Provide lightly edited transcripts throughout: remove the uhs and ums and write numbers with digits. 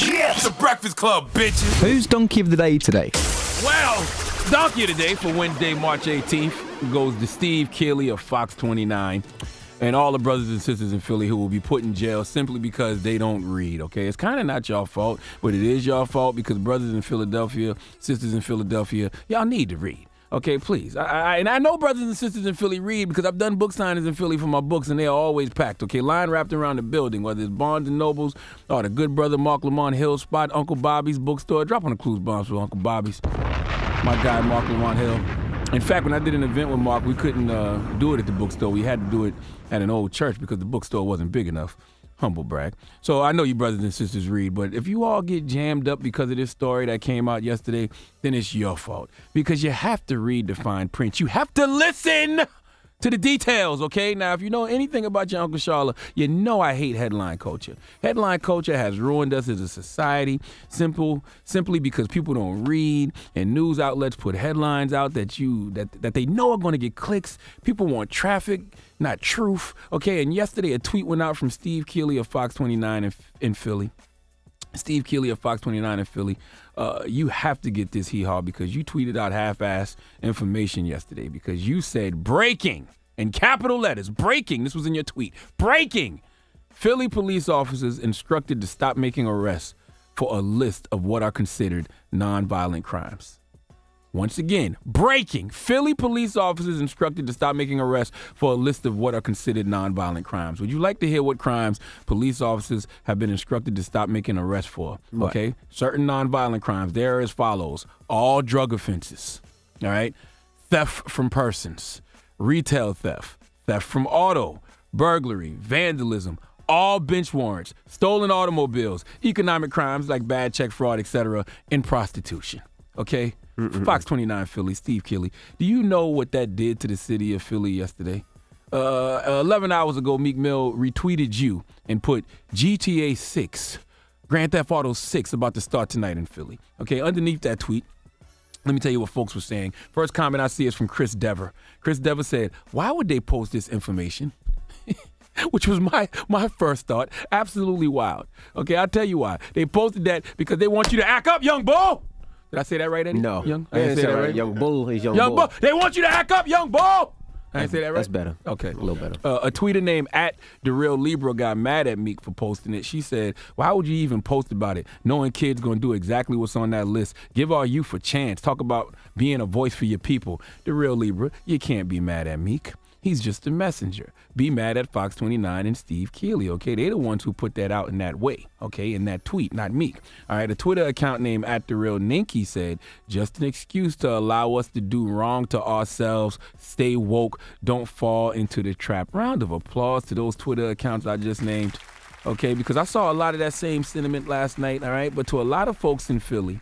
Yeah, it's the Breakfast Club, bitches. Who's Donkey of the Day today? Well, Donkey of the Day for Wednesday, March 18th goes to Steve Keeley of Fox 29 and all the brothers and sisters in Philly who will be put in jail simply because they don't read, okay? It's kind of not your fault, but it is your fault because brothers in Philadelphia, sisters in Philadelphia, y'all need to read. Okay, please. And I know brothers and sisters in Philly read because I've done book signings in Philly for my books, and they are always packed. Okay, line wrapped around the building, whether it's Barnes and Nobles or the good brother Mark Lamont Hill spot, Uncle Bobby's bookstore. Drop on the clues bombs for Uncle Bobby's. My guy, Mark Lamont Hill. In fact, when I did an event with Mark, we couldn't do it at the bookstore. We had to do it at an old church because the bookstore wasn't big enough. Humble brag. So I know you brothers and sisters read, but if you all get jammed up because of this story that came out yesterday, then it's your fault. Because you have to read the fine print. You have to listen to the details, okay? Now, if you know anything about your Uncle Charla, you know I hate headline culture. Headline culture has ruined us as a society simply because people don't read and news outlets put headlines out that they know are going to get clicks. People want traffic, not truth, okay? And yesterday a tweet went out from Steve Keeley of Fox 29 in Philly. Steve Keeley of Fox 29 in Philly, you have to get this hee-haw because you tweeted out half-ass information yesterday because you said breaking, in capital letters, breaking, this was in your tweet, breaking. Philly police officers instructed to stop making arrests for a list of what are considered nonviolent crimes. Once again, breaking. Philly police officers instructed to stop making arrests for a list of what are considered nonviolent crimes. Would you like to hear what crimes police officers have been instructed to stop making arrests for? What? Okay, certain nonviolent crimes. They are as follows. All drug offenses, all right? Theft from persons, retail theft, theft from auto, burglary, vandalism, all bench warrants, stolen automobiles, economic crimes like bad check fraud, etc., and prostitution, okay? Fox 29 Philly, Steve Keeley. Do you know what that did to the city of Philly yesterday? 11 hours ago, Meek Mill retweeted you and put GTA 6, Grand Theft Auto 6 about to start tonight in Philly. Okay, underneath that tweet, let me tell you what folks were saying. First comment I see is from Chris Dever. Chris Dever said, why would they post this information? Which was my first thought. Absolutely wild. Okay, I'll tell you why. They posted that because they want you to act up, young bull. Did I say that right, Eddie? No. Young? I didn't say that right. Young bull is young bull. They want you to act up, young bull. I didn't say that right? That's better. Okay. A little better. A tweeter named @TheRealLibra got mad at Meek for posting it. She said, why would you even post about it? Knowing kids going to do exactly what's on that list. Give our youth a chance. Talk about being a voice for your people. The Real Libra, you can't be mad at Meek. He's just a messenger. Be mad at Fox 29 and Steve Keeley, okay? They're the ones who put that out in that way, okay, in that tweet, not Meek. All right, a Twitter account named @TheRealNinky said, just an excuse to allow us to do wrong to ourselves. Stay woke. Don't fall into the trap. Round of applause to those Twitter accounts I just named, okay, because I saw a lot of that same sentiment last night, all right? But to a lot of folks in Philly,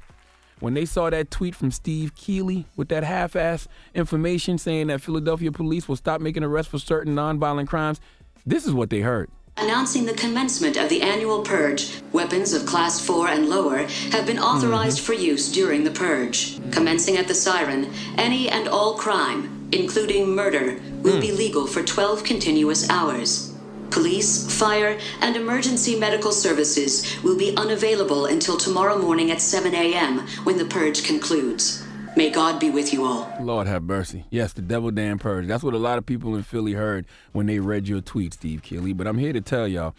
when they saw that tweet from Steve Keeley with that half-ass information saying that Philadelphia police will stop making arrests for certain nonviolent crimes, this is what they heard. Announcing the commencement of the annual purge, weapons of Class 4 and lower have been authorized for use during the purge. Commencing at the siren, any and all crime, including murder, will be legal for 12 continuous hours. Police, fire, and emergency medical services will be unavailable until tomorrow morning at 7 a.m. when the purge concludes. May God be with you all. Lord have mercy. Yes, the devil damn purge. That's what a lot of people in Philly heard when they read your tweet, Steve Keeley. But I'm here to tell y'all,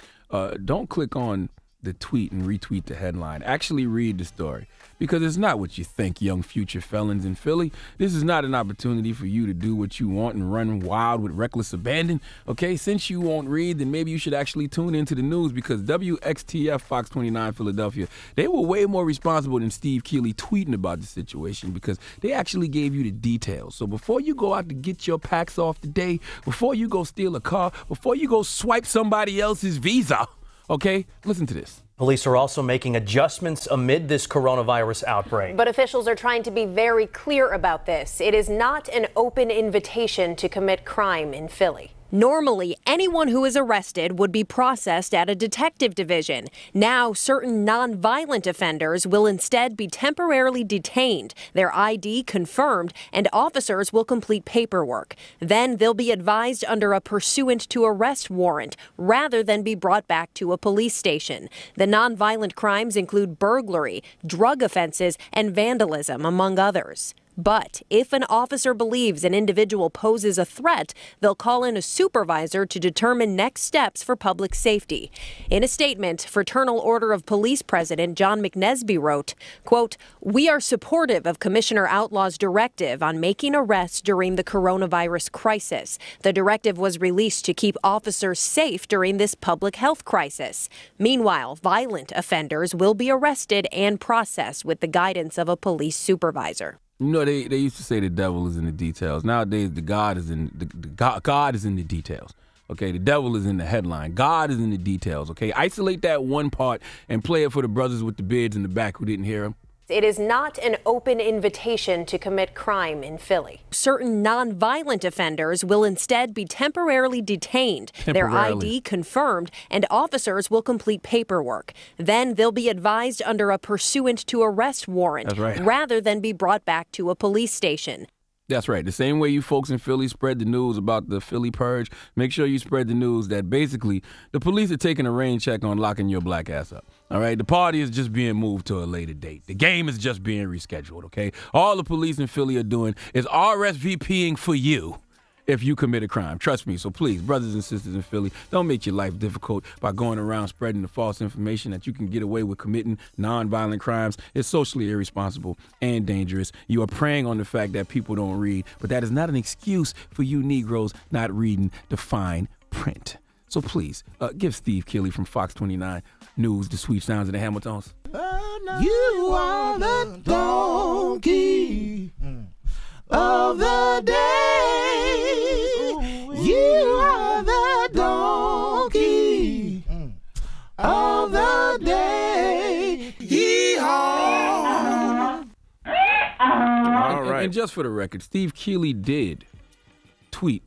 don't click on the tweet and retweet the headline. Actually read the story, because it's not what you think, young future felons in Philly. This is not an opportunity for you to do what you want and run wild with reckless abandon. Okay, since you won't read, then maybe you should actually tune into the news, because WXTF Fox 29 Philadelphia, they were way more responsible than Steve Keeley tweeting about the situation, because they actually gave you the details. So before you go out to get your packs off today, before you go steal a car, before you go swipe somebody else's visa, okay, listen to this. Police are also making adjustments amid this coronavirus outbreak. But officials are trying to be very clear about this. It is not an open invitation to commit crime in Philly. Normally, anyone who is arrested would be processed at a detective division. Now, certain non-violent offenders will instead be temporarily detained, their ID confirmed, and officers will complete paperwork. Then they'll be advised under a pursuant to arrest warrant rather than be brought back to a police station. The non-violent crimes include burglary, drug offenses, and vandalism, among others. But if an officer believes an individual poses a threat, they'll call in a supervisor to determine next steps for public safety. In a statement, Fraternal Order of Police President John McNesby wrote, quote, "We are supportive of Commissioner Outlaw's directive on making arrests during the coronavirus crisis. The directive was released to keep officers safe during this public health crisis. Meanwhile, violent offenders will be arrested and processed with the guidance of a police supervisor." You know, they used to say the devil is in the details. Nowadays, God is in the details. Okay, the devil is in the headline. God is in the details. Okay, isolate that one part and play it for the brothers with the beards in the back who didn't hear him. It is not an open invitation to commit crime in Philly. Certain non-violent offenders will instead be temporarily detained, their ID confirmed, and officers will complete paperwork. Then they'll be advised under a pursuant to arrest warrant rather than be brought back to a police station. That's right. The same way you folks in Philly spread the news about the Philly purge, make sure you spread the news that basically the police are taking a rain check on locking your black ass up. All right? The party is just being moved to a later date. The game is just being rescheduled, okay? All the police in Philly are doing is RSVPing for you if you commit a crime. Trust me. So please, brothers and sisters in Philly, don't make your life difficult by going around spreading the false information that you can get away with committing nonviolent crimes. It's socially irresponsible and dangerous. You are preying on the fact that people don't read, but that is not an excuse for you Negroes not reading the fine print. So please, give Steve Keeley from Fox 29 News the sweet sounds of the Hamiltons. You are the donkey of the day. You are the donkey of the day. Yee-haw. All right. And just for the record, Steve Keeley did tweet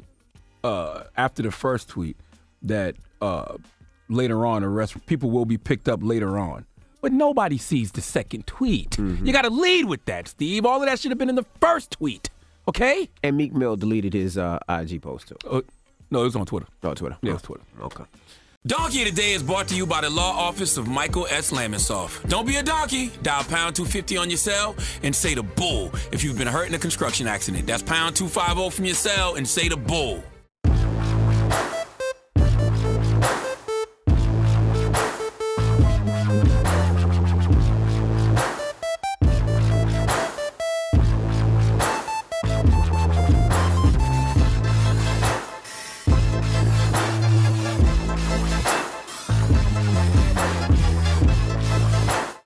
after the first tweet that later on people will be picked up later on. But nobody sees the second tweet. You got to lead with that, Steve. All of that should have been in the first tweet. Okay? And Meek Mill deleted his IG post, too. No, it was on Twitter. Oh, Twitter. Yeah, it was Twitter. Okay. Donkey Today is brought to you by the law office of Michael S. Lamonsoff. Don't be a donkey. Dial pound 250 on your cell and say the bull if you've been hurt in a construction accident. That's pound 250 from your cell and say the bull.